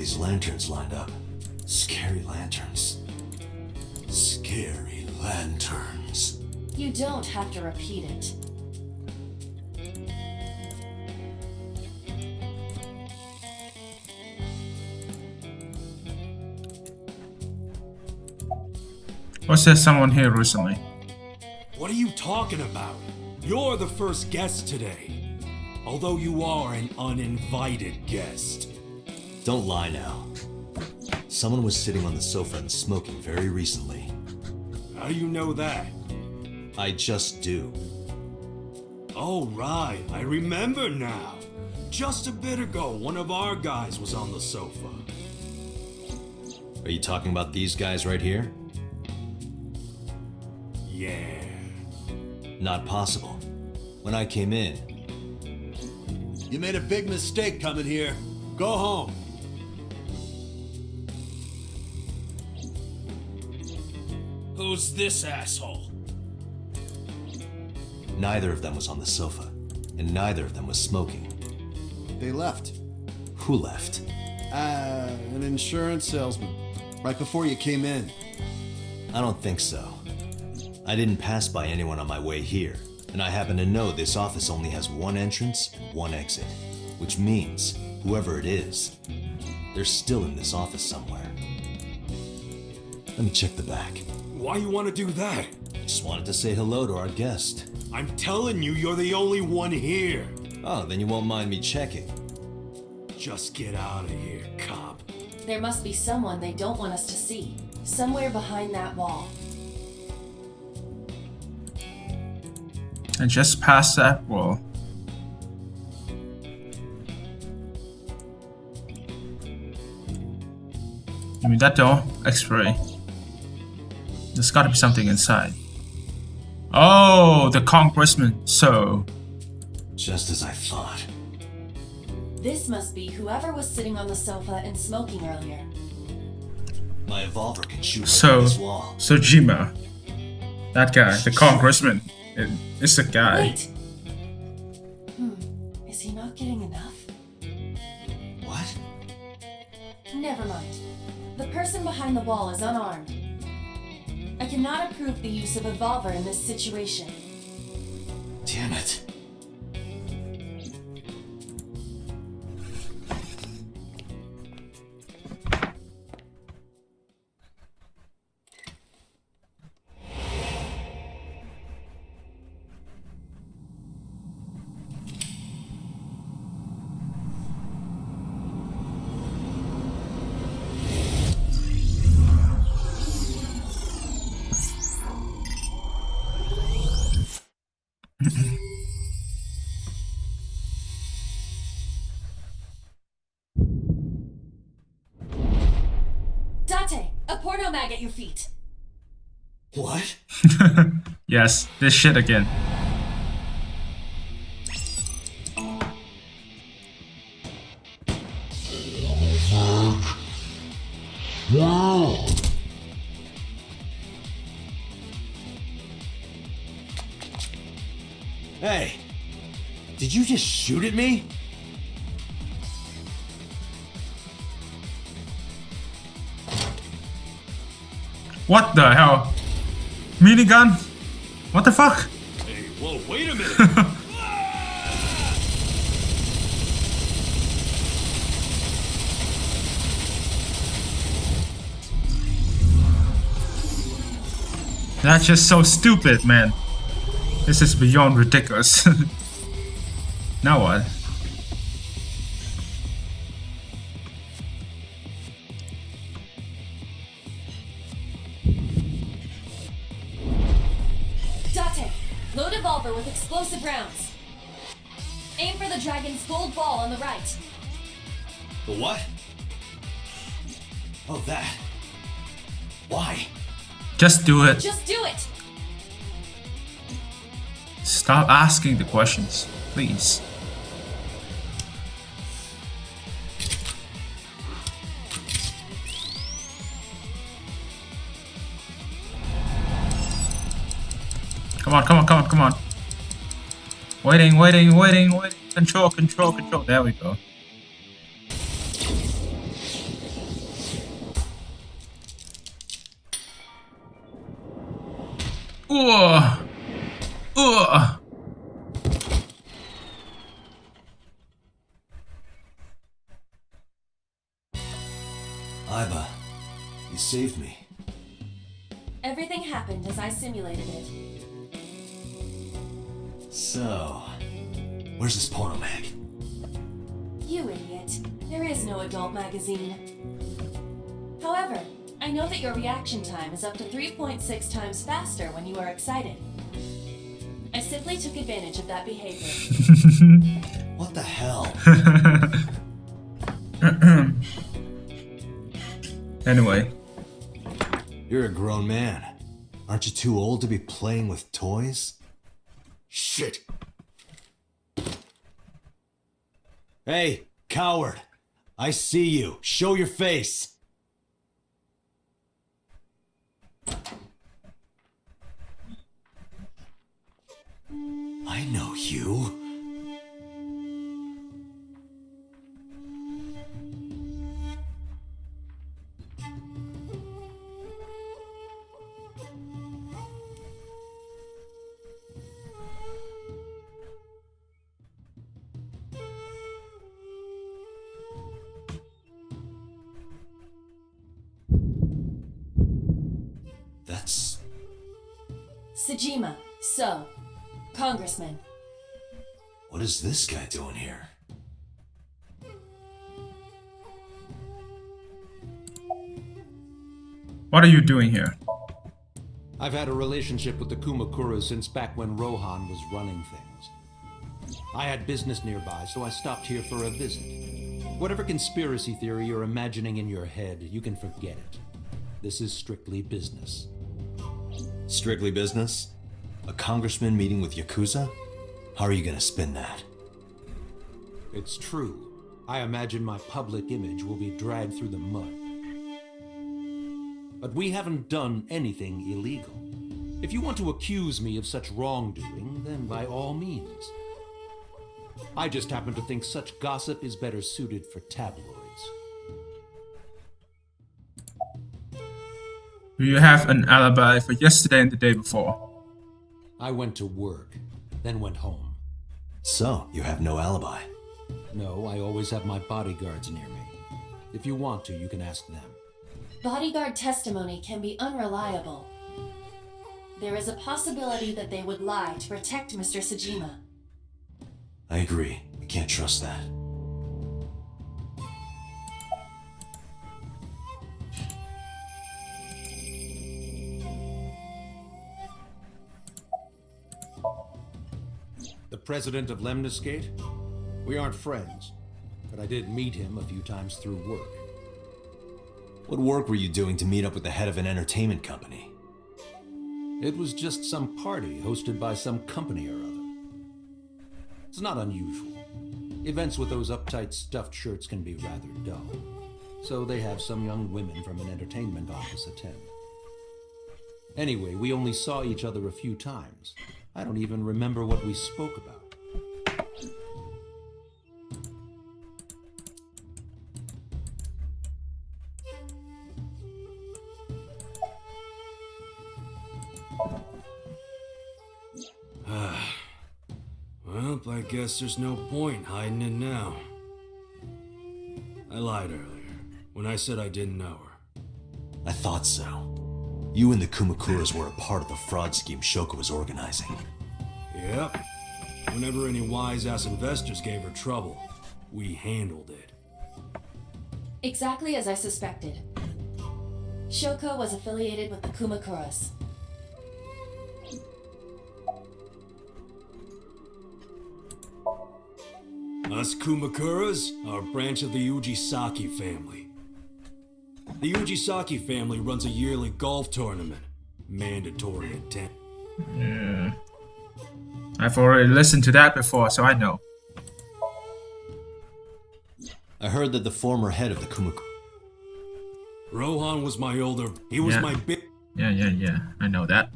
These lanterns lined up. Scary lanterns. Scary lanterns. You don't have to repeat it. Was there someone here recently? What are you talking about? You're the first guest today. Although you are an uninvited guest. Don't lie now. Someone was sitting on the sofa and smoking very recently. How do you know that? I just do. Oh, right. I remember now. Just a bit ago, one of our guys was on the sofa. Are you talking about these guys right here? Yeah. Not possible. When I came in... You made a big mistake coming here. Go home. Who's this asshole? Neither of them was on the sofa, and neither of them was smoking. They left. Who left? An insurance salesman. Right before you came in. I don't think so. I didn't pass by anyone on my way here, and I happen to know this office only has one entrance and one exit, which means whoever it is, they're still in this office somewhere. Let me check the back. Why you want to do that? I just wanted to say hello to our guest. I'm telling you, you're the only one here. Oh, then you won't mind me checking. Just get out of here, cop. There must be someone they don't want us to see. Somewhere behind that wall. And just past that wall. I mean, that door, X-ray. There's gotta be something inside. Oh, the congressman. So, Just as I thought. This must be whoever was sitting on the sofa and smoking earlier. My evolver can shoot through this wall. Jima. That guy, the congressman. It's a guy. Wait! Is he not getting enough? What? Never mind. The person behind the wall is unarmed. I cannot approve the use of evolver in this situation. Damn it. Date! A porno mag at your feet! What? Yes, this shit again. Hey! Did you just shoot at me? What the hell? Minigun? What the fuck? Hey, whoa, wait a minute! That's just so stupid, man. This is beyond ridiculous. Now what? Date! Load evolver with explosive rounds. Aim for the dragon's gold ball on the right. The what? Oh, that. Why? Just do it. Just do it! Stop asking the questions, please. Come on, come on, come on, come on. Waiting, waiting, waiting, waiting. Control, control, control. There we go. Ugh. Ugh. Iba, you saved me. Everything happened as I simulated it. So, where's this porno mag? You idiot. There is no adult magazine. However, I know that your reaction time is up to 3.6 times faster when you are excited. I simply took advantage of that behavior. What the hell? Anyway. You're a grown man. Aren't you too old to be playing with toys? Shit. Hey, coward! I see you. Show your face! I know you. That's... Sejima, so, Congressman. What is this guy doing here? What are you doing here? I've had a relationship with the Kumakuras since back when Rohan was running things. I had business nearby, so I stopped here for a visit. Whatever conspiracy theory you're imagining in your head, you can forget it. This is strictly business. Strictly business? A congressman meeting with Yakuza? How are you gonna spin that? It's true. I imagine my public image will be dragged through the mud. But we haven't done anything illegal. If you want to accuse me of such wrongdoing, then by all means. I just happen to think such gossip is better suited for tabloids. Do you have an alibi for yesterday and the day before? I went to work, then went home. So, you have no alibi. No, I always have my bodyguards near me. If you want to, you can ask them. Bodyguard testimony can be unreliable. There is a possibility that they would lie to protect Mr. Sejima. I agree. We can't trust that. The president of Lemniscate? We aren't friends, but I did meet him a few times through work. What work were you doing to meet up with the head of an entertainment company? It was just some party hosted by some company or other. It's not unusual. Events with those uptight stuffed shirts can be rather dull. So they have some young women from an entertainment office attend. Anyway, we only saw each other a few times. I don't even remember what we spoke about. Well, I guess there's no point hiding it now. I lied earlier when I said I didn't know her. I thought so. You and the Kumakuras were a part of the fraud scheme Shoko was organizing. Yep. Whenever any wise-ass investors gave her trouble, we handled it. Exactly as I suspected. Shoko was affiliated with the Kumakuras. Us Kumakuras are a branch of the Ujisaki family. The Ujisaki family runs a yearly golf tournament. Mandatory attendance. Yeah. I've already listened to that before, so I know. I heard that the former head of the Kumakuras... Rohan was my older... He was Yeah. my big... Yeah. I know that.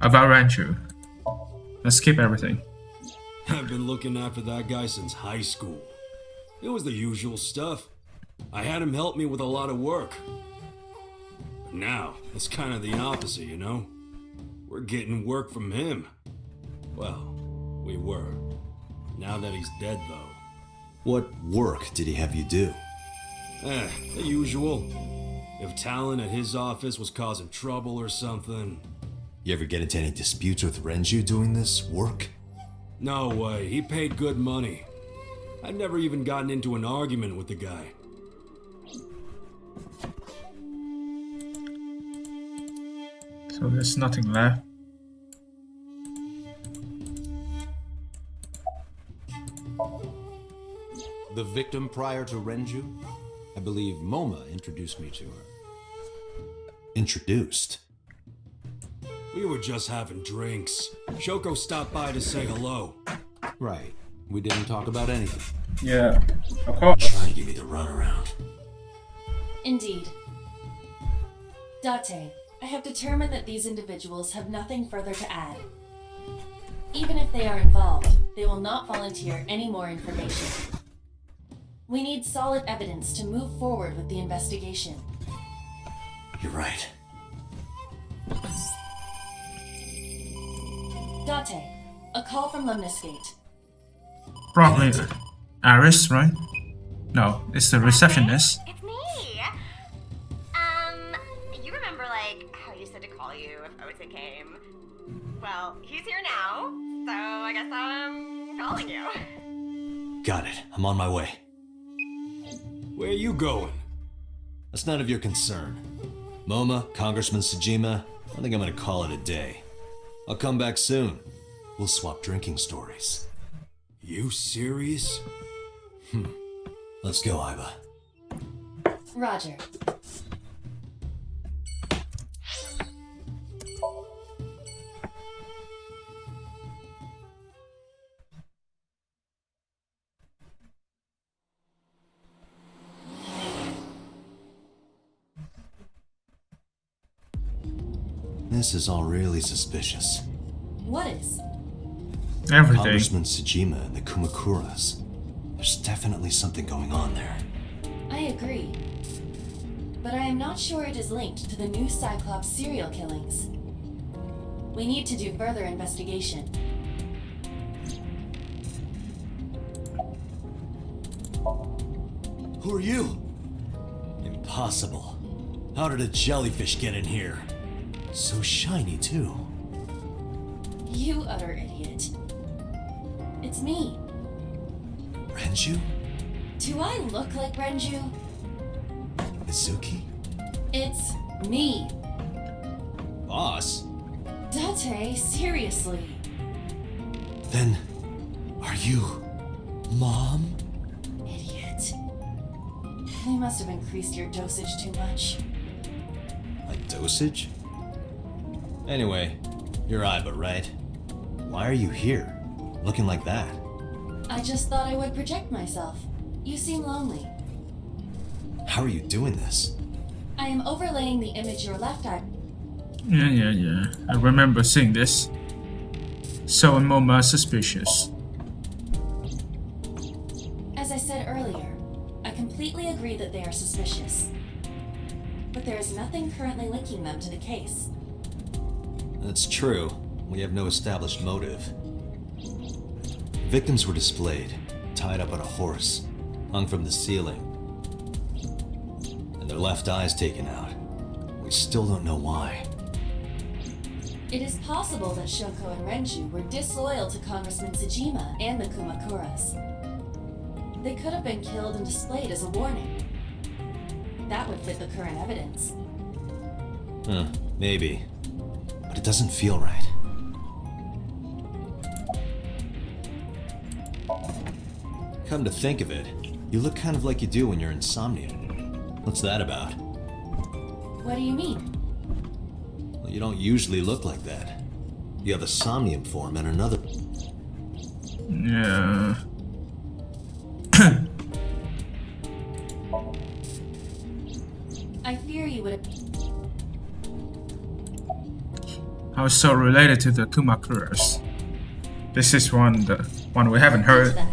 About Ranchu. Let's skip everything. I've been looking after that guy since high school. It was the usual stuff. I had him help me with a lot of work. But now, it's kind of the opposite, you know? We're We're getting work from him. Well, we were. Now that he's dead, though. What work did he have you do? The usual. If Talon at his office was causing trouble or something. You ever get into any disputes with Renju doing this work? No way, he paid good money. I've never even gotten into an argument with the guy. So there's nothing left. The victim prior to Renju? I believe Moma introduced me to her. Introduced? We were just having drinks. Shoko stopped by to say hello. Right. We didn't talk about anything. Yeah, of course. Trying to give me the runaround. Indeed. Date, I have determined that these individuals have nothing further to add. Even if they are involved, they will not volunteer any more information. We need solid evidence to move forward with the investigation. You're right. Date, a call from Lemniscate. Probably Aris, right? No, it's the receptionist. It's me. You remember like how you said to call you if Ota came? Well, he's here now, so I guess I'm calling you. Got it. I'm on my way. Where are you going? That's none of your concern. Moma, Congressman Sejima, I think I'm gonna call it a day. I'll come back soon. We'll swap drinking stories. You serious? Let's go, Iba. Roger. This is all really suspicious. What is? Everything. Congressman Sejima and the Kumakuras. There's definitely something going on there. I agree. But I am not sure it is linked to the new Cyclops serial killings. We need to do further investigation. Who are you? Impossible. How did a jellyfish get in here? So shiny, too. You utter idiot. It's me. Renju? Do I look like Renju? Mizuki? It's me. Boss? Date, seriously. Then, are you Mom? Idiot. They must have increased your dosage too much. My dosage? Anyway, you're Iba, right? Why are you here? Looking like that? I just thought I would project myself. You seem lonely. How are you doing this? I am overlaying the image your left eye. Yeah. I remember seeing this. So and Moma suspicious. As I said earlier, I completely agree that they are suspicious. But there is nothing currently linking them to the case. That's true. We have no established motive. Victims were displayed, tied up on a horse, hung from the ceiling, and their left eyes taken out. We still don't know why. It is possible that Shoko and Renju were disloyal to Congressman Sejima and the Kumakuras. They could have been killed and displayed as a warning. That would fit the current evidence. Maybe. But it doesn't feel right. Come to think of it, you look kind of like you do when you're in Somnium. What's that about? What do you mean? Well, you don't usually look like that. You have a Somnium form and another... Yeah. I fear you would have... How so related to the Kumakuras? This is one we haven't heard. That.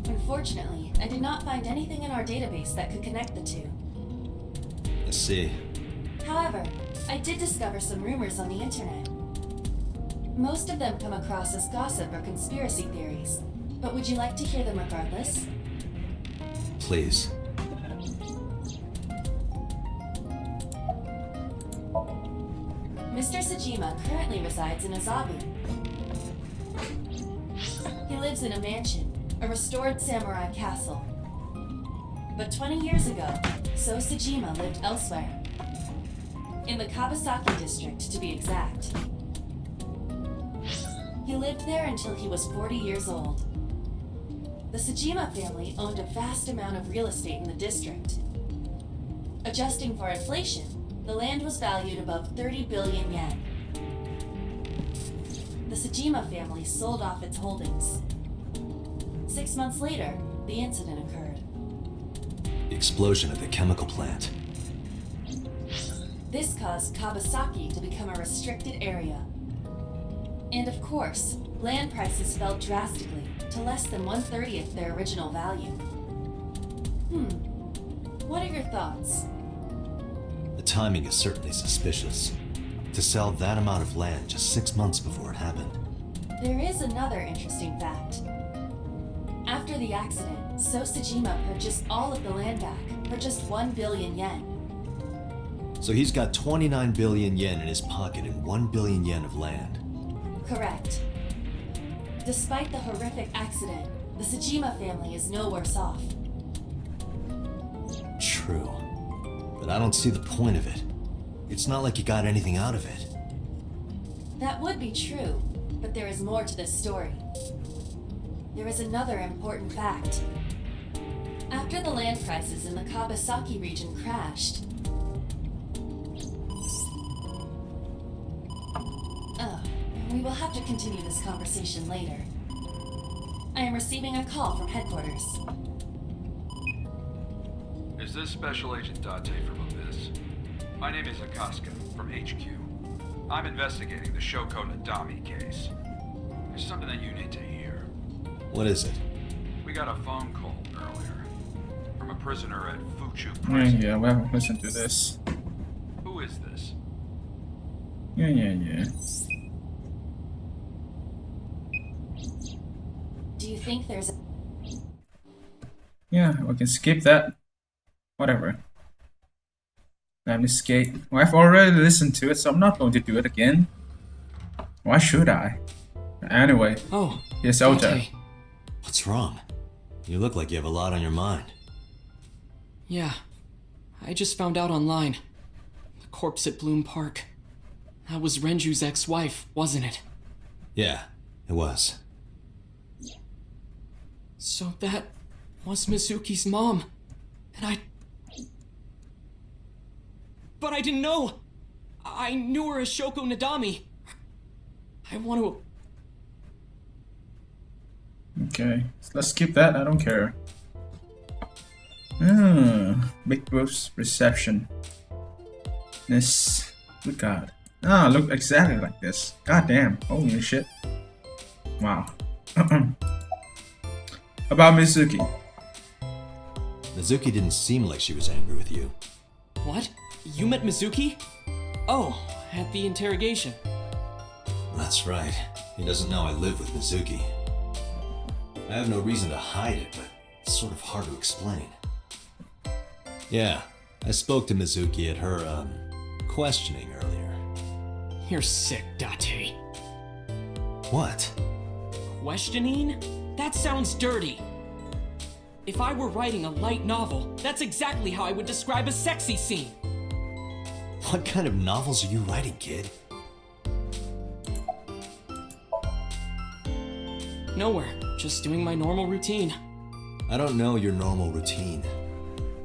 Unfortunately, I did not find anything in our database that could connect the two. I see. However, I did discover some rumors on the internet. Most of them come across as gossip or conspiracy theories, but would you like to hear them regardless? Please. Mr. Sajima currently resides in Azabu. He lives in a mansion, a restored samurai castle. But 20 years ago, So Sajima lived elsewhere. In the Kawasaki district, to be exact. He lived there until he was 40 years old. The Sajima family owned a vast amount of real estate in the district. Adjusting for inflation, the land was valued above 30 billion yen. The Sajima family sold off its holdings. 6 months later, the incident occurred. The explosion at the chemical plant. This caused Kawasaki to become a restricted area. And of course, land prices fell drastically to less than 1/30th their original value. What are your thoughts? The timing is certainly suspicious. To sell that amount of land just 6 months before it happened. There is another interesting fact. After the accident, So Sajima purchased all of the land back for just 1 billion yen. So he's got 29 billion yen in his pocket and 1 billion yen of land. Correct. Despite the horrific accident, the Sajima family is no worse off. True. But I don't see the point of it. It's not like you got anything out of it. That would be true, but there is more to this story. There is another important fact. After the land prices in the Kawasaki region crashed... we will have to continue this conversation later. I am receiving a call from headquarters. Is this Special Agent Date from Abyss? My name is Akaska from HQ. I'm investigating the Shoko Nadami case. There's something that you need to hear. What is it? We got a phone call earlier from a prisoner at Fuchu Prison. Yeah, we haven't listened to this. Who is this? Yeah. Do you think there's a... Yeah, we can skip that. Whatever. Let me escape. Well, I've already listened to it, so I'm not going to do it again. Why should I? Anyway. Oh, yes, Ota. Date. What's wrong? You look like you have a lot on your mind. Yeah, I just found out online. The corpse at Bloom Park. That was Renju's ex-wife, wasn't it? Yeah, it was. So that was Mizuki's mom. And But I didn't know! I knew her as Shoko Nadami. I want to... Okay, so let's skip that, I don't care. Big Wolf's reception. This... Good God. Look exactly like this. God damn, holy shit. Wow. About Mizuki. Mizuki didn't seem like she was angry with you. What? You met Mizuki? Oh, at the interrogation. That's right. He doesn't know I live with Mizuki. I have no reason to hide it, but it's sort of hard to explain. Yeah, I spoke to Mizuki at her, questioning earlier. You're sick, Date. What? Questioning? That sounds dirty. If I were writing a light novel, that's exactly how I would describe a sexy scene. What kind of novels are you writing, kid? Nowhere, just doing my normal routine. I don't know your normal routine.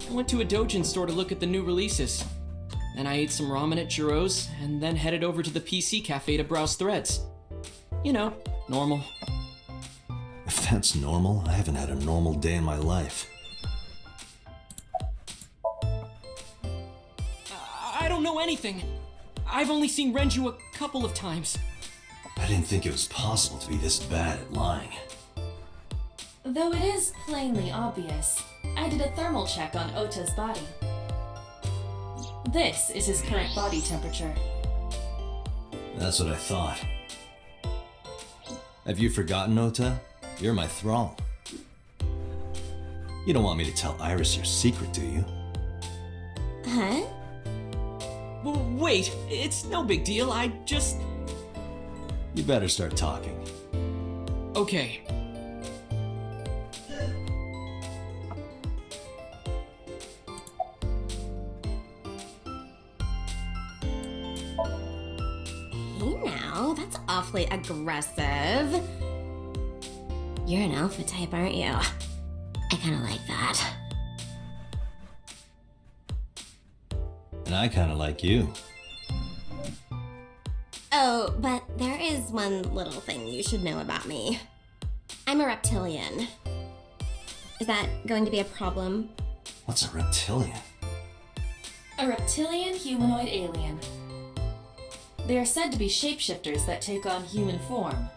I went to a doujin store to look at the new releases. Then I ate some ramen at Jiro's, and then headed over to the PC cafe to browse threads. You know, normal. If that's normal, I haven't had a normal day in my life. I don't know anything. I've only seen Renju a couple of times. I didn't think it was possible to be this bad at lying. Though it is plainly obvious, I did a thermal check on Ota's body. This is his current body temperature. That's what I thought. Have you forgotten, Ota? You're my thrall. You don't want me to tell Iris your secret, do you? Huh? Wait, it's no big deal. I just. You better start talking. Okay. Hey now, that's awfully aggressive. You're an alpha type, aren't you? I kinda like that. And I kinda like you. Oh, but there is one little thing you should know about me. I'm a reptilian. Is that going to be a problem? What's a reptilian? A reptilian humanoid alien. They are said to be shapeshifters that take on human form.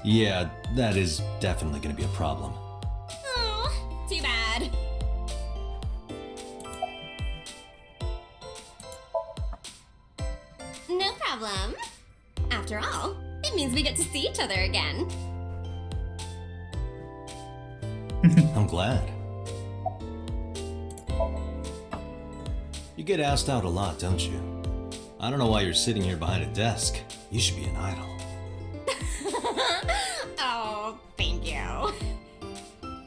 Yeah, that is definitely gonna be a problem. Oh, too bad. No problem. After all, it means we get to see each other again. I'm glad. You get asked out a lot, don't you? I don't know why you're sitting here behind a desk. You should be an idol. Oh, thank you.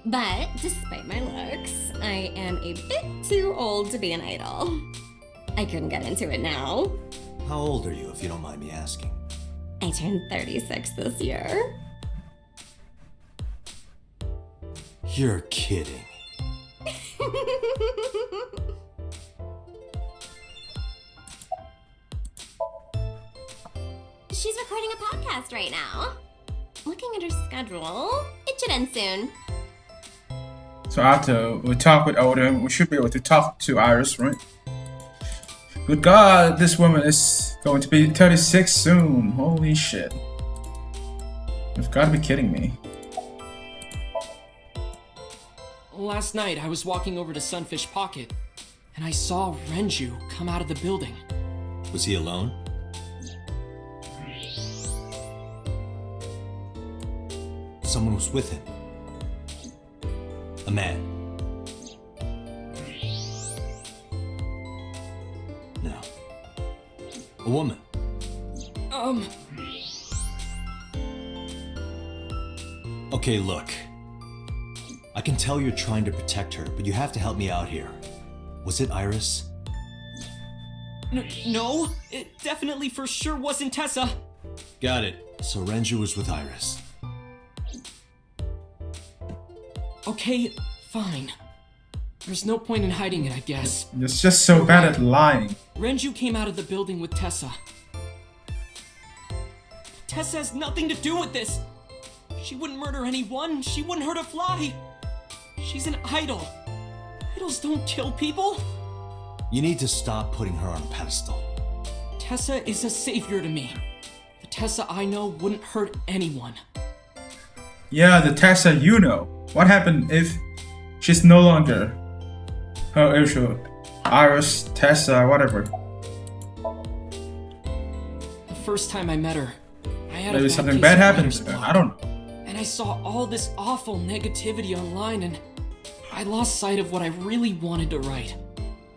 But despite my looks, I am a bit too old to be an idol. I couldn't get into it now. How old are you, if you don't mind me asking? I turned 36 this year. You're kidding. She's recording a podcast right now. Looking at her schedule, it should end soon. So after we talk with Oda, we should be able to talk to Iris, right? Good God, this woman is going to be 36 soon. Holy shit. You've got to be kidding me. Last night, I was walking over to Sunfish Pocket, and I saw Renju come out of the building. Was he alone? Someone was with him. A man. No. A woman. Okay, look. I can tell you're trying to protect her, but you have to help me out here. Was it Iris? No, it definitely for sure wasn't Tessa. Got it. So Renju was with Iris. Okay, fine. There's no point in hiding it, I guess. You're just so bad at lying. Renju came out of the building with Tessa. Tessa has nothing to do with this. She wouldn't murder anyone. She wouldn't hurt a fly. She's an idol. Idols don't kill people. You need to stop putting her on a pedestal. Tessa is a savior to me. The Tessa I know wouldn't hurt anyone. Yeah, the Tessa you know. What happened if she's no longer her actual Iris, Tessa, whatever? The first time I met her, I had Maybe a something case bad of happened writer's to her. block. I don't know. And I saw all this awful negativity online, and I lost sight of what I really wanted to write.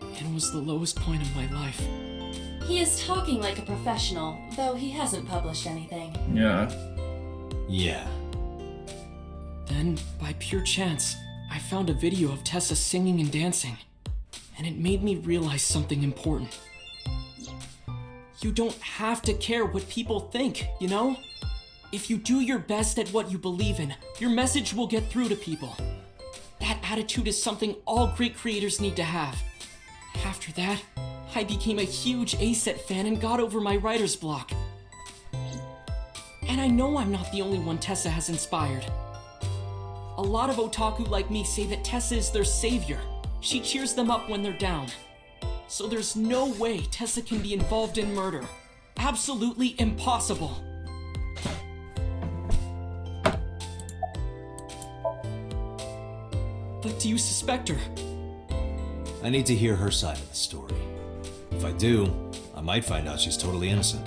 And it was the lowest point of my life. He is talking like a professional, though he hasn't published anything. Yeah. Yeah. Then, by pure chance, I found a video of Tessa singing and dancing, and it made me realize something important. You don't have to care what people think, you know? If you do your best at what you believe in, your message will get through to people. That attitude is something all great creators need to have. After that, I became a huge A-Set fan and got over my writer's block. And I know I'm not the only one Tessa has inspired. A lot of otaku like me say that Tessa is their savior. She cheers them up when they're down. So there's no way Tessa can be involved in murder. Absolutely impossible. But do you suspect her? I need to hear her side of the story. If I do, I might find out she's totally innocent.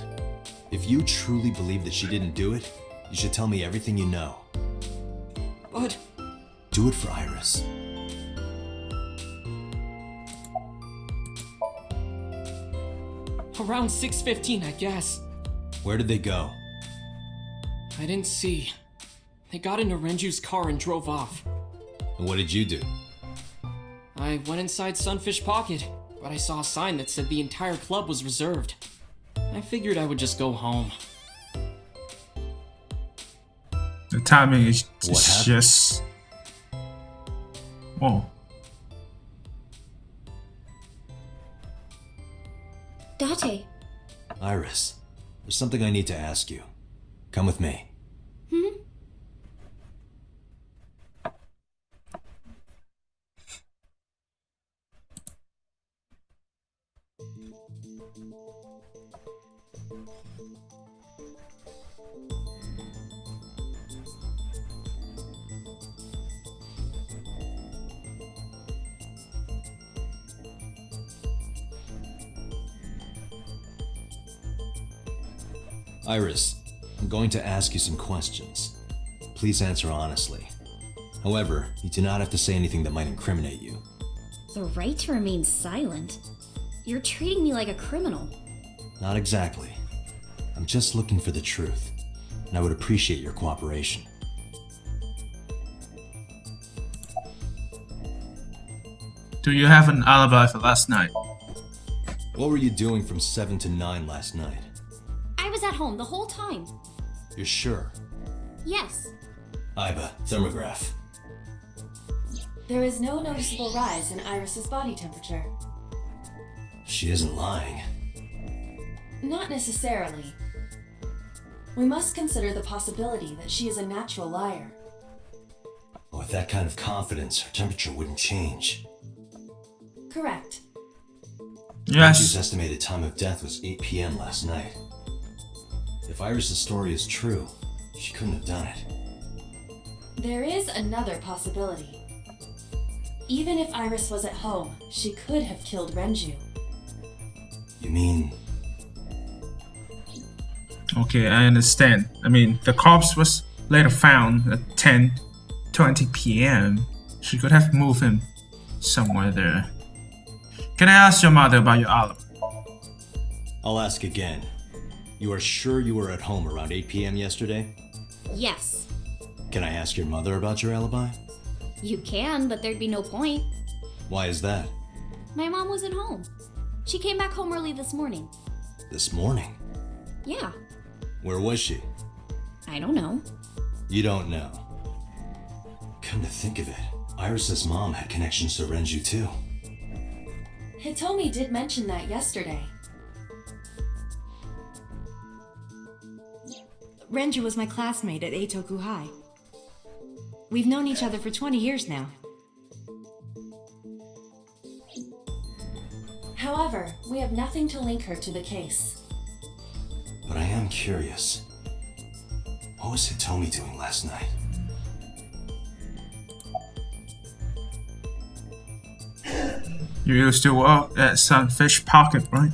If you truly believe that she didn't do it, you should tell me everything you know. But Do it for Iris. around 6:15, I guess. Where did they go? I didn't see. They got into Renju's car and drove off. And what did you do? I went inside Sunfish Pocket, but I saw a sign that said the entire club was reserved. I figured I would just go home. The timing is What happened? just. Whoa. Date. Iris, there's something I need to ask you. Come with me. Iris, I'm going to ask you some questions. Please answer honestly. However, you do not have to say anything that might incriminate you. The right to remain silent? You're treating me like a criminal. Not exactly. I'm just looking for the truth, and I would appreciate your cooperation. Do you have an alibi for last night? What were you doing from 7 to 9 last night? I was at home the whole time. You're sure? Yes. Iba, thermograph. There is no noticeable rise in Iris's body temperature. She isn't lying. Not necessarily. We must consider the possibility that she is a natural liar. With that kind of confidence, her temperature wouldn't change. Correct. Renju's Yes. estimated time of death was 8 p.m. last night. If Iris' story is true, she couldn't have done it. There is another possibility. Even if Iris was at home, she could have killed Renju. You mean... Okay, I understand. I mean, the corpse was later found at 10:20 p.m. She could have moved him somewhere there. Can I ask your mother about your alibi? I'll ask again. You are sure you were at home around 8 p.m. yesterday? Yes. Can I ask your mother about your alibi? You can, but there'd be no point. Why is that? My mom wasn't home. She came back home early this morning. This morning? Yeah. Where was she? I don't know. You don't know. Come to think of it, Iris' mom had connections to Renju too. Hitomi did mention that yesterday. Renju was my classmate at Eitoku High. We've known each other for 20 years now. However, we have nothing to link her to the case. But I am curious. What was Hitomi doing last night? You used to work at Sunfish Pocket, right?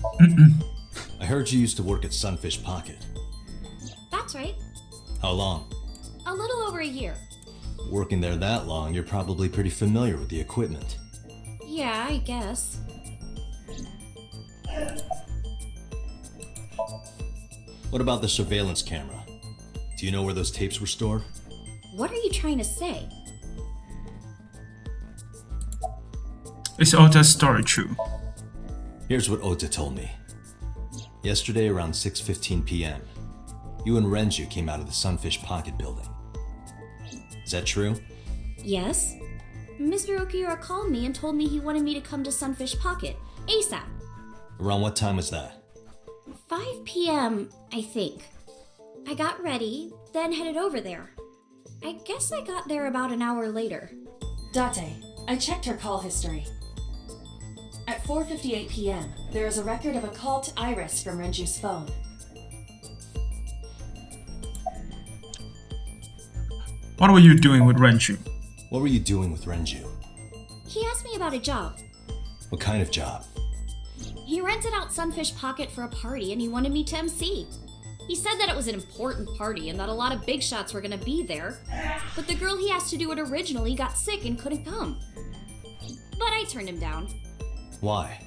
I heard you used to work at Sunfish Pocket. That's right. How long? A little over a year. Working there that long, you're probably pretty familiar with the equipment. Yeah, I guess. What about the surveillance camera? Do you know where those tapes were stored? What are you trying to say? Is Ota's story true? Here's what Ota told me. Yesterday around 6:15 p.m., you and Renju came out of the Sunfish Pocket building. Is that true? Yes. Mr. Okiura called me and told me he wanted me to come to Sunfish Pocket, ASAP. Around what time was that? 5 p.m., I think. I got ready, then headed over there. I guess I got there about an hour later. Date, I checked her call history. At 4:58 p.m., there is a record of a call to Iris from Renju's phone. What were you doing with Renju? What were you doing with Renju? He asked me about a job. What kind of job? He rented out Sunfish Pocket for a party and he wanted me to MC. He said that it was an important party and that a lot of big shots were gonna be there, but the girl he asked to do it originally got sick and couldn't come. But I turned him down. Why?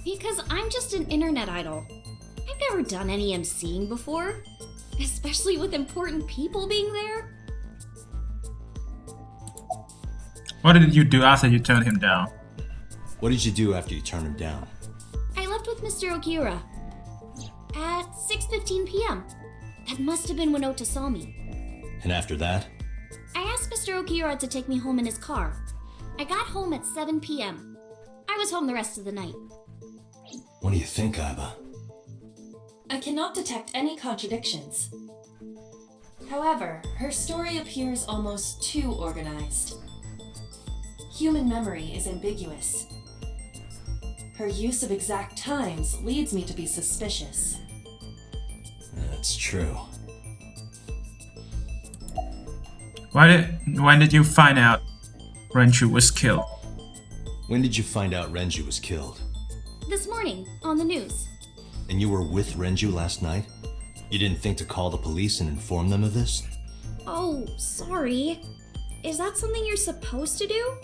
Because I'm just an internet idol. I've never done any MCing before, especially with important people being there. What did you do after you turned him down? What did you do after you turned him down? I left with Mr. Okiura at 6:15 p.m. That must have been when Ota saw me. And after that? I asked Mr. Okiura to take me home in his car. I got home at 7 p.m. I was home the rest of the night. What do you think, Aiba? I cannot detect any contradictions. However, her story appears almost too organized. Human memory is ambiguous. Her use of exact times leads me to be suspicious. That's true. When did you find out Renju was killed? When did you find out Renju was killed? This morning, on the news. And you were with Renju last night? You didn't think to call the police and inform them of this? Oh, sorry. Is that something you're supposed to do?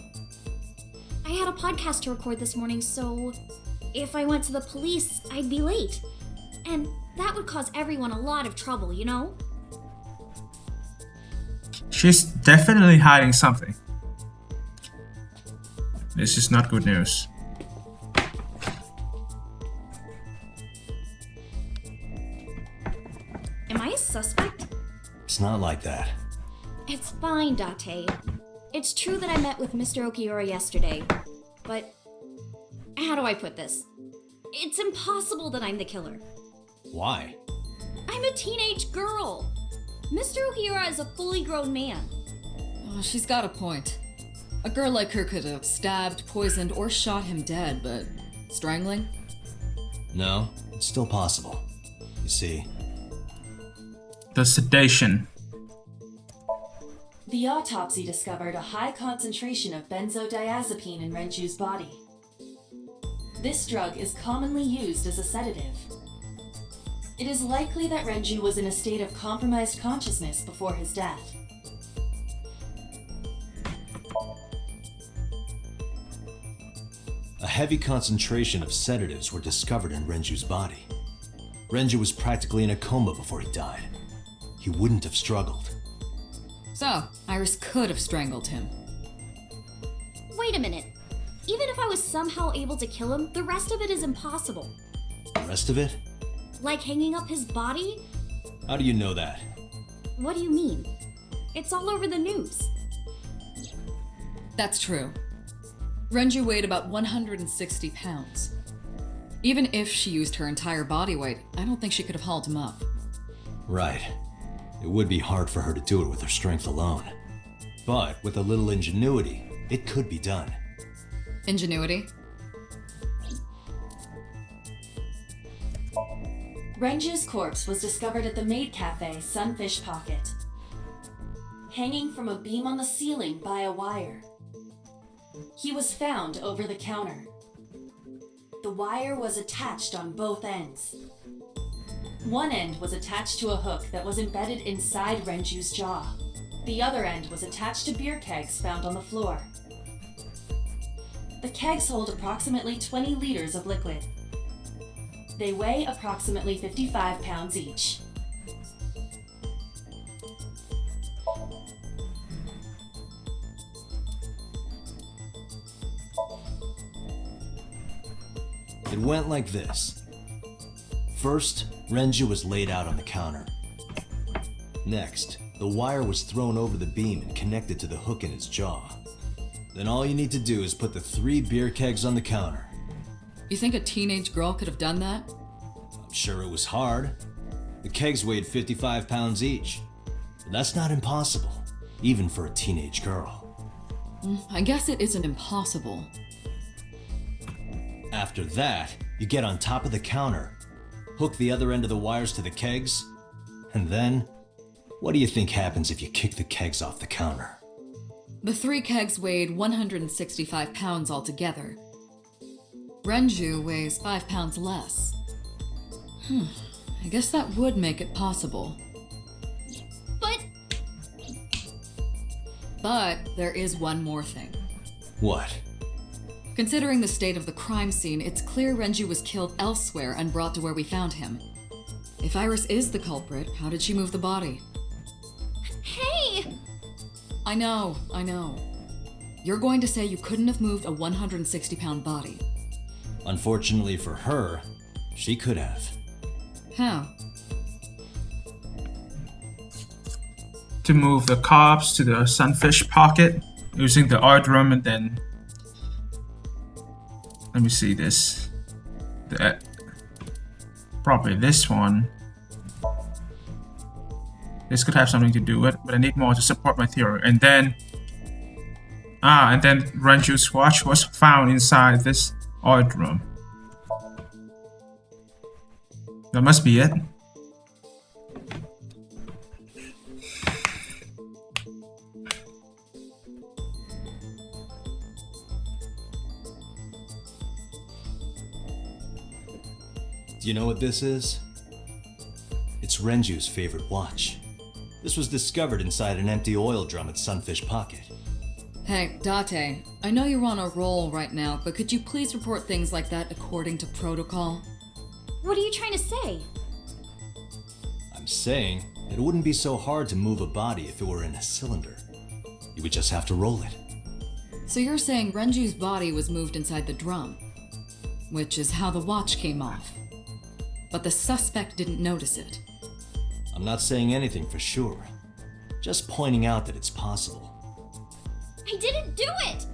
I had a podcast to record this morning, so if I went to the police, I'd be late. And that would cause everyone a lot of trouble, you know? She's definitely hiding something. This is not good news. Am I a suspect? It's not like that. It's fine, Date. It's true that I met with Mr. Okiura yesterday, but how do I put this? It's impossible that I'm the killer. Why? I'm a teenage girl. Mr. Okiura is a fully grown man. Oh, she's got a point. A girl like her could have stabbed, poisoned, or shot him dead, but strangling? No, it's still possible. You see, The sedation. The autopsy discovered a high concentration of benzodiazepine in Renju's body. This drug is commonly used as a sedative. It is likely that Renju was in a state of compromised consciousness before his death. a heavy concentration of sedatives were discovered in Renju's body. Renju was practically in a coma before he died. He wouldn't have struggled. So, Iris could have strangled him. Wait a minute. Even if I was somehow able to kill him, the rest of it is impossible. The rest of it? Like hanging up his body? How do you know that? What do you mean? It's all over the news. That's true. Renju weighed about 160 pounds. Even if she used her entire body weight, I don't think she could have hauled him up. Right. It would be hard for her to do it with her strength alone. But with a little ingenuity, it could be done. Ingenuity? Renju's corpse was discovered at the maid cafe Sunfish Pocket, hanging from a beam on the ceiling by a wire. He was found over the counter. The wire was attached on both ends. One end was attached to a hook that was embedded inside Renju's jaw. The other end was attached to beer kegs found on the floor. The kegs hold approximately 20 liters of liquid. They weigh approximately 55 pounds each. It went like this. First, Renju was laid out on the counter. Next, the wire was thrown over the beam and connected to the hook in his jaw. Then all you need to do is put the 3 beer kegs on the counter. You think a teenage girl could have done that? I'm sure it was hard. The kegs weighed 55 pounds each. But that's not impossible, even for a teenage girl. I guess it isn't impossible. After that, you get on top of the counter, hook the other end of the wires to the kegs, and then, what do you think happens if you kick the kegs off the counter? The 3 kegs weighed 165 pounds altogether. Renju weighs 5 pounds less. I guess that would make it possible. But there is one more thing. What? Considering the state of the crime scene, it's clear Renju was killed elsewhere and brought to where we found him. If Iris is the culprit, how did she move the body? Hey! I know. You're going to say you couldn't have moved a 160-pound body. Unfortunately for her, she could have. How? To move the corpse to the sunfish pocket using the art room, and then let me see this. Probably this one. This could have something to do with it, but I need more to support my theory. And then Renju's watch was found inside this art room. That must be it. Do you know what this is? It's Renju's favorite watch. This was discovered inside an empty oil drum at Sunfish Pocket. Hey, Date, I know you're on a roll right now, but could you please report things like that according to protocol? What are you trying to say? I'm saying it wouldn't be so hard to move a body if it were in a cylinder. You would just have to roll it. So you're saying Renju's body was moved inside the drum, which is how the watch came off. But the suspect didn't notice it. I'm not saying anything for sure. Just pointing out that it's possible. I didn't do it!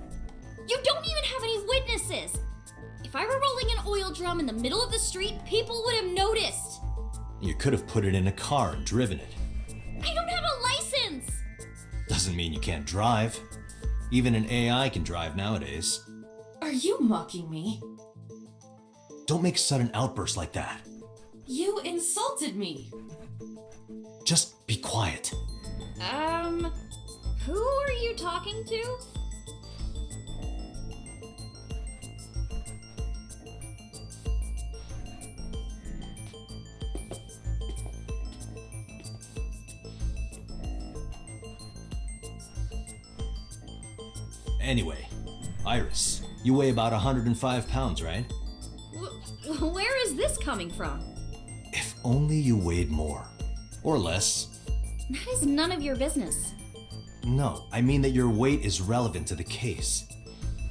You don't even have any witnesses! If I were rolling an oil drum in the middle of the street, people would have noticed! You could have put it in a car and driven it. I don't have a license! Doesn't mean you can't drive. Even an AI can drive nowadays. Are you mocking me? Don't make sudden outbursts like that. You insulted me! Just be quiet. Who are you talking to? Anyway, Iris, you weigh about 105 pounds, right? Where is this coming from? If only you weighed more. Or less. That is none of your business. No, I mean that your weight is relevant to the case.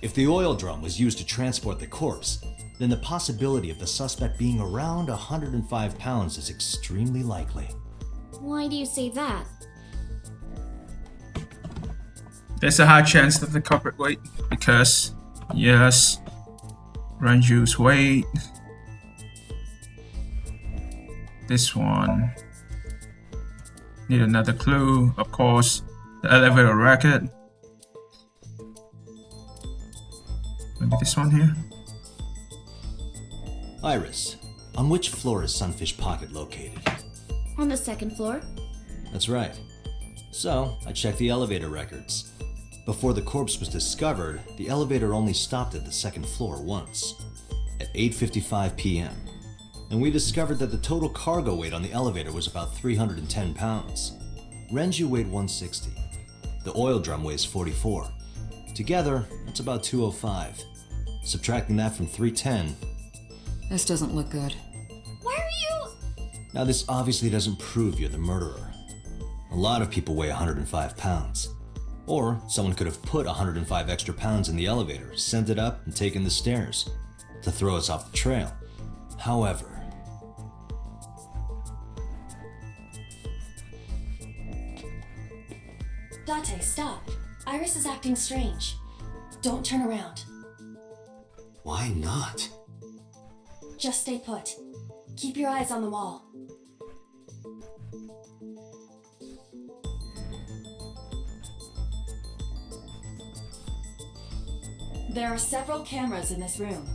If the oil drum was used to transport the corpse, then the possibility of the suspect being around 105 pounds is extremely likely. Why do you say that? There's a high chance that the culprit weight, because, yes, Renju's weight. This one. Need another clue, of course, the elevator record. Maybe this one here. Iris, on which floor is Sunfish Pocket located? On the second floor. That's right. So, I checked the elevator records. Before the corpse was discovered, the elevator only stopped at the second floor once, at 8:55 p.m. And we discovered that the total cargo weight on the elevator was about 310 pounds. Renju weighed 160. The oil drum weighs 44. Together, that's about 205. Subtracting that from 310. This doesn't look good. Why are you... Now this obviously doesn't prove you're the murderer. A lot of people weigh 105 pounds. Or someone could have put 105 extra pounds in the elevator, sent it up, and taken the stairs to throw us off the trail. However, Date, stop. Iris is acting strange. Don't turn around. why not? Just stay put. Keep your eyes on the wall. There are several cameras in this room.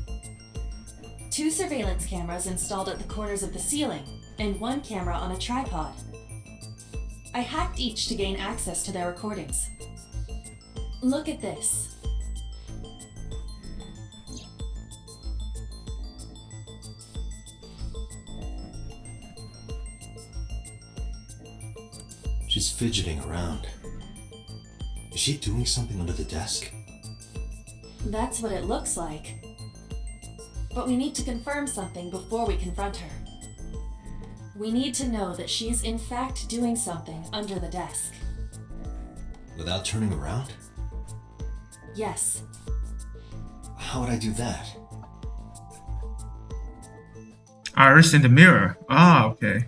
2 surveillance cameras installed at the corners of the ceiling, and 1 camera on a tripod. I hacked each to gain access to their recordings. Look at this. She's fidgeting around. Is she doing something under the desk? That's what it looks like. But we need to confirm something before we confront her. We need to know that she's in fact doing something under the desk. Without turning around? Yes. How would I do that? Iris in the mirror. Ah, okay.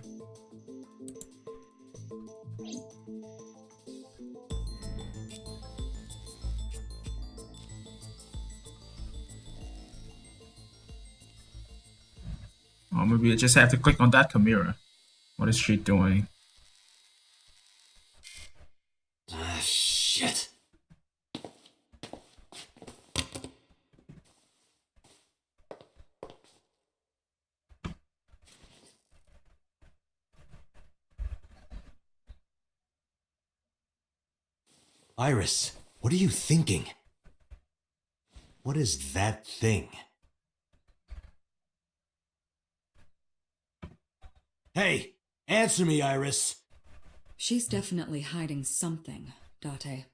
Or maybe I just have to click on that camera. What is she doing? Ah, shit. Iris, what are you thinking? What is that thing? Hey, answer me, Iris. She's definitely hiding something, Date.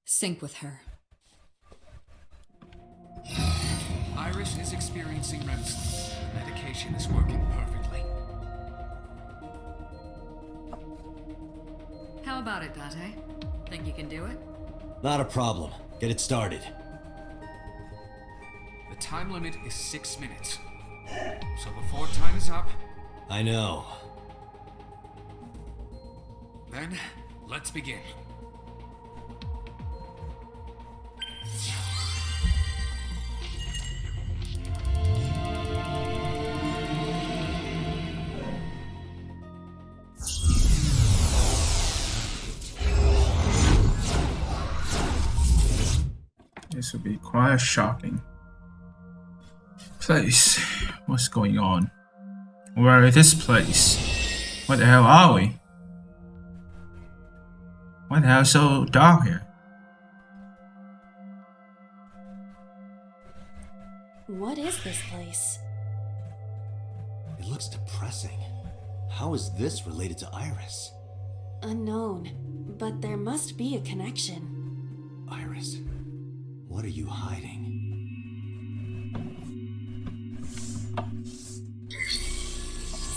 Sync with her. Iris is experiencing REM sleep. Medication is working perfectly. How about it, Date? Think you can do it? Not a problem. Get it started. The time limit is 6 minutes. So before time is up, I know. then let's begin. This would be quite a shocking place. What's going on? Where is this place? What the hell are we? Why the hell is so dark here? What is this place? It looks depressing. How is this related to Iris? Unknown, but there must be a connection. Iris, what are you hiding?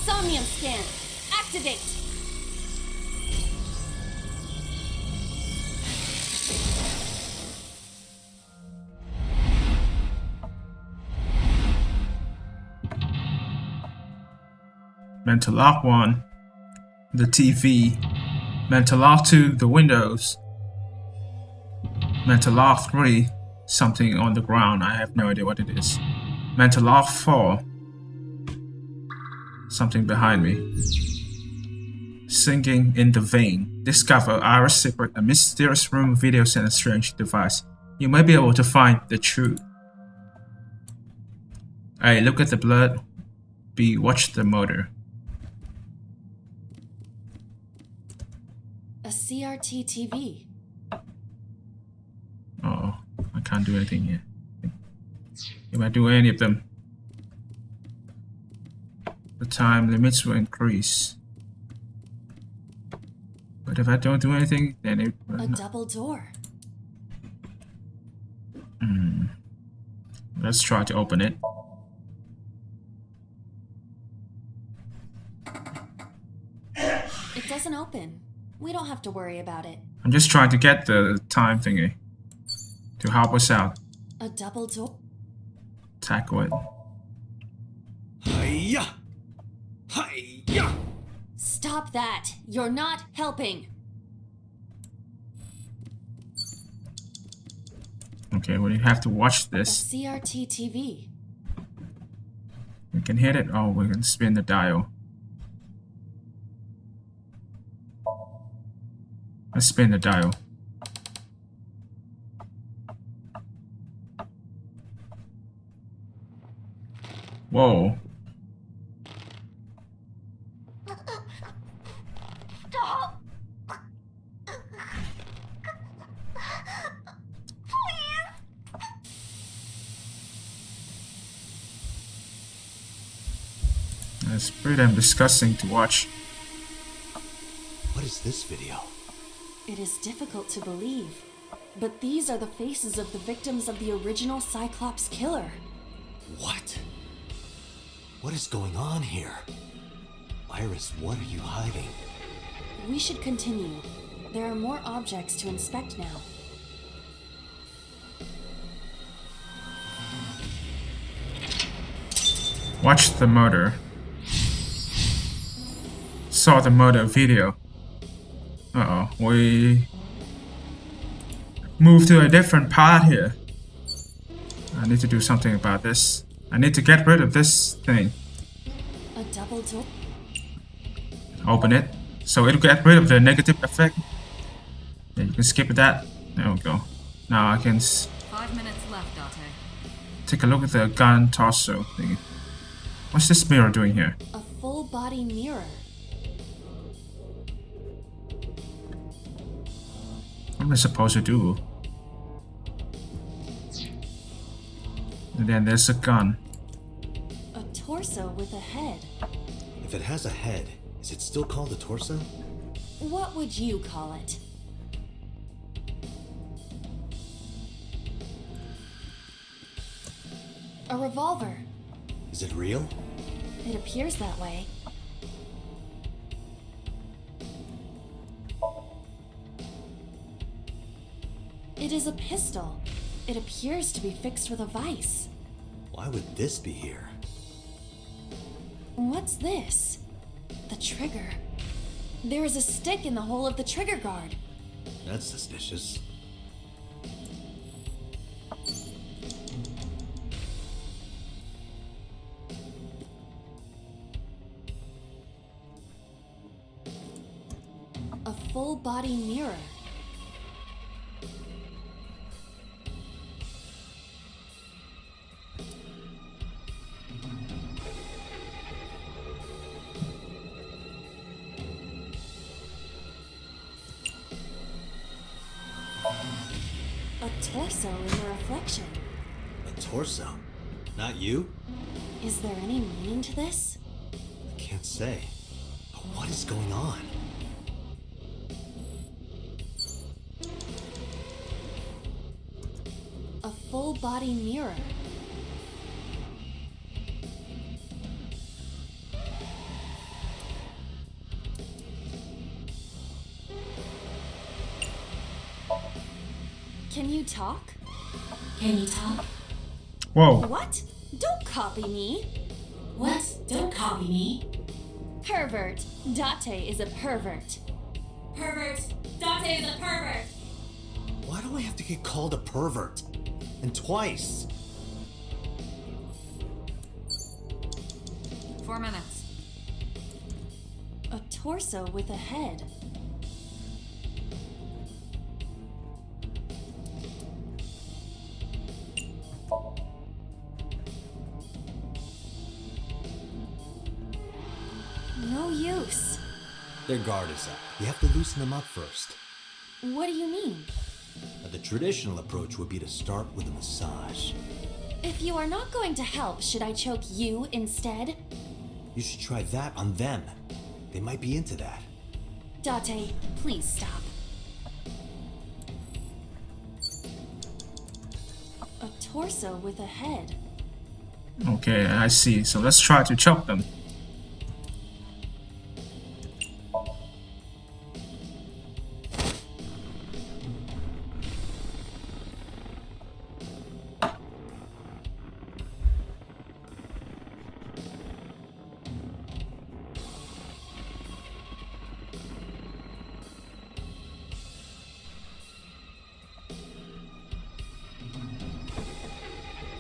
Somnium scan! Activate! Mental lock 1, the TV. Mental lock 2, the windows. Mental lock 3, something on the ground. I have no idea what it is. Mental lock 4, something behind me. Sinking in the vein. Discover Iris' secret, a mysterious room, videos, and a strange device. You may be able to find the truth. A. Look at the blood. B. Watch the murder. A CRT TV. Oh, I can't do anything here. If I do any of them, the time limits will increase. But if I don't do anything, then it will A not. double door. Let's try to open it. It doesn't open. We don't have to worry about it. I'm just trying to get the time thingy to help us out. A double door. Tackle it. Hiya! Hiya! Stop that! You're not helping! Okay, we have to watch A this. CRT TV. We can hit it. Oh, we can spin the dial. Let's spin the dial. Whoa. Stop! It's pretty damn disgusting to watch. What is this video? It is difficult to believe, but these are the faces of the victims of the original Cyclops killer. What? What is going on here? Iris, what are you hiding? We should continue. There are more objects to inspect now. Watch the murder. Saw the murder video. Uh-oh, we moved to a different part here. I need to do something about this. I need to get rid of this thing. A double door. Open it. So it'll get rid of the negative effect. Yeah, you can skip that. There we go. Now I can 5 minutes left, Date. take a look at the gun torso thing. What's this mirror doing here? A full body mirror. What am I supposed to do? And then there's a gun. A torso with a head. If it has a head, is it still called a torso? What would you call it? A revolver. Is it real? It appears that way. It is a pistol. It appears to be fixed with a vise. Why would this be here? What's this? The trigger. There is a stick in the hole of the trigger guard. That's suspicious. A full body mirror. A torso in the reflection. A torso? Not you? Is there any meaning to this? I can't say. But what is going on? A full body mirror. Can you talk? Can you talk? Whoa. What? Don't copy me. What? Don't copy me. Pervert. Date is a pervert. Pervert. Date is a pervert. Why do I have to get called a pervert? And twice? 4 minutes. A torso with a head. No use. Their guard is up. You have to loosen them up first. What do you mean? Now, the traditional approach would be to start with a massage. If you are not going to help, should I choke you instead? You should try that on them. They might be into that. Date, please stop. A torso with a head. Okay, I see. So let's try to choke them.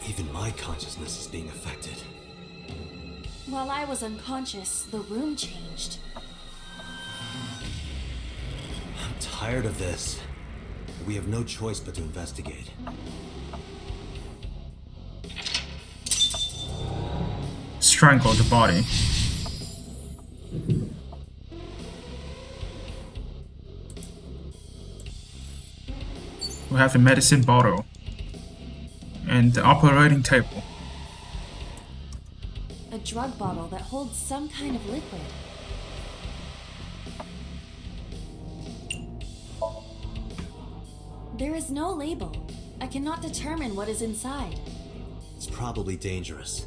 Even my consciousness is being affected. While I was unconscious, the room changed. I'm tired of this. We have no choice but to investigate. Strangle the body. We have the medicine bottle and the operating table. A a drug bottle that holds some kind of liquid. There is no label. I cannot determine what is inside. It's probably dangerous.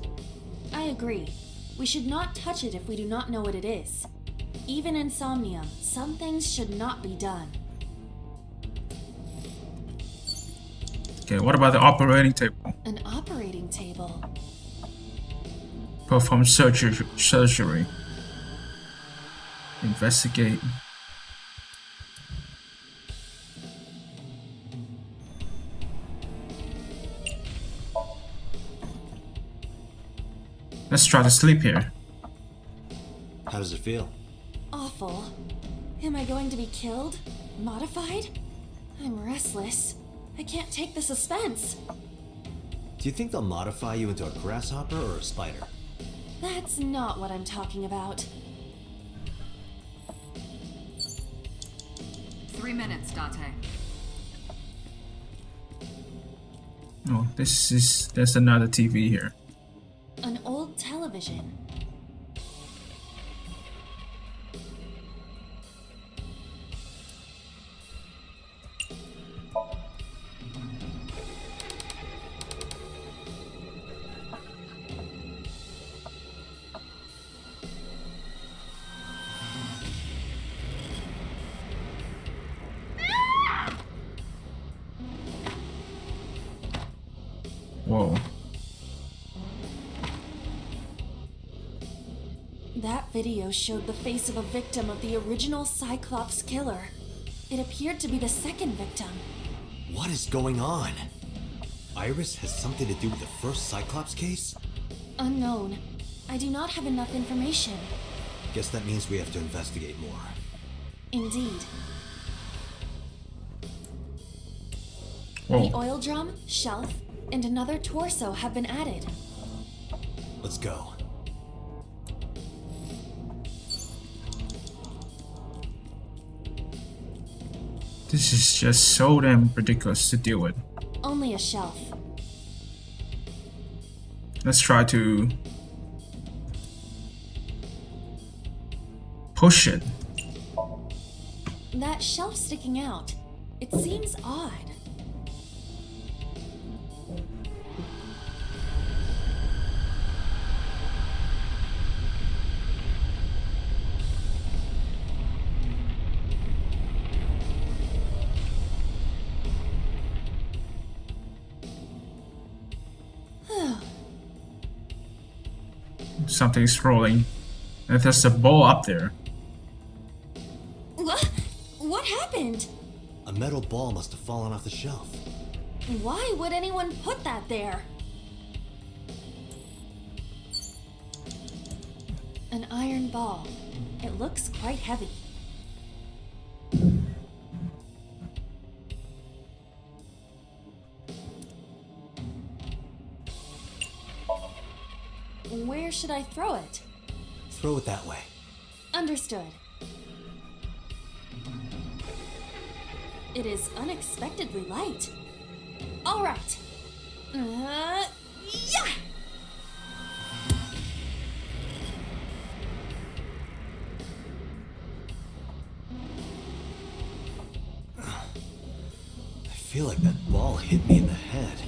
I agree. We should not touch it if we do not know what it is. Even in Somnium, some things should not be done. Okay, what about the operating table? An operating table? Perform surgery. Investigate. Let's try to sleep here. How does it feel? Awful. Am I going to be killed? Modified? I'm restless. I can't take the suspense. Do you think they'll modify you into a grasshopper or a spider? That's not what I'm talking about. 3 minutes, Date. Oh, there's another TV here. An old television. Whoa. That video showed the face of a victim of the original Cyclops killer. It appeared to be the second victim. What is going on? Iris has something to do with the first Cyclops case? Unknown. I do not have enough information. Guess that means we have to investigate more. Indeed. Whoa. The oil drum, shelf, and another torso have been added. Let's go. This is just so damn ridiculous to deal with. Only a shelf. Let's try to push it. That shelf sticking out. It seems odd. Something's rolling. And there's a ball up there. What happened? A metal ball must have fallen off the shelf. Why would anyone put that there? An iron ball. It looks quite heavy. Where should I throw it? Throw it that way. Understood. It is unexpectedly light. All right. Yeah! I feel like that ball hit me in the head.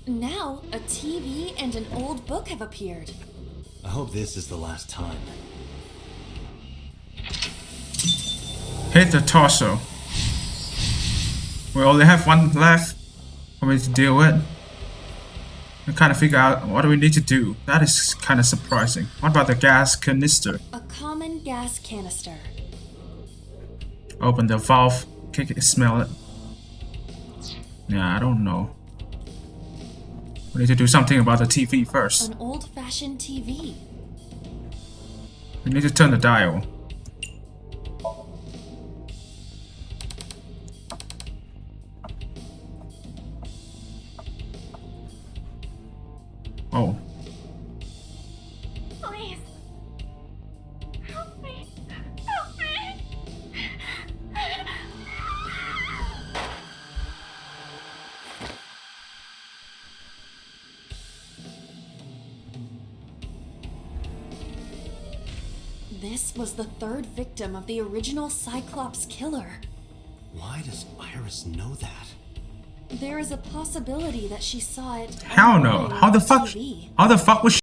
Now, a TV and an old book have appeared. I hope this is the last time. Hit the torso. We only have one left for me to deal with. I kind of figure out what do we need to do. That is kind of surprising. What about the gas canister? A common gas canister. Open the valve. Kick it, smell it. Yeah, I don't know. We need to do something about the TV first. An old-fashioned TV. We need to turn the dial. Oh. Please. Help me. Help me. This was the third victim of the original Cyclops killer. Why does Iris know that? There is a possibility that she saw it. Hell no. online How the on fuck? TV. How the fuck was she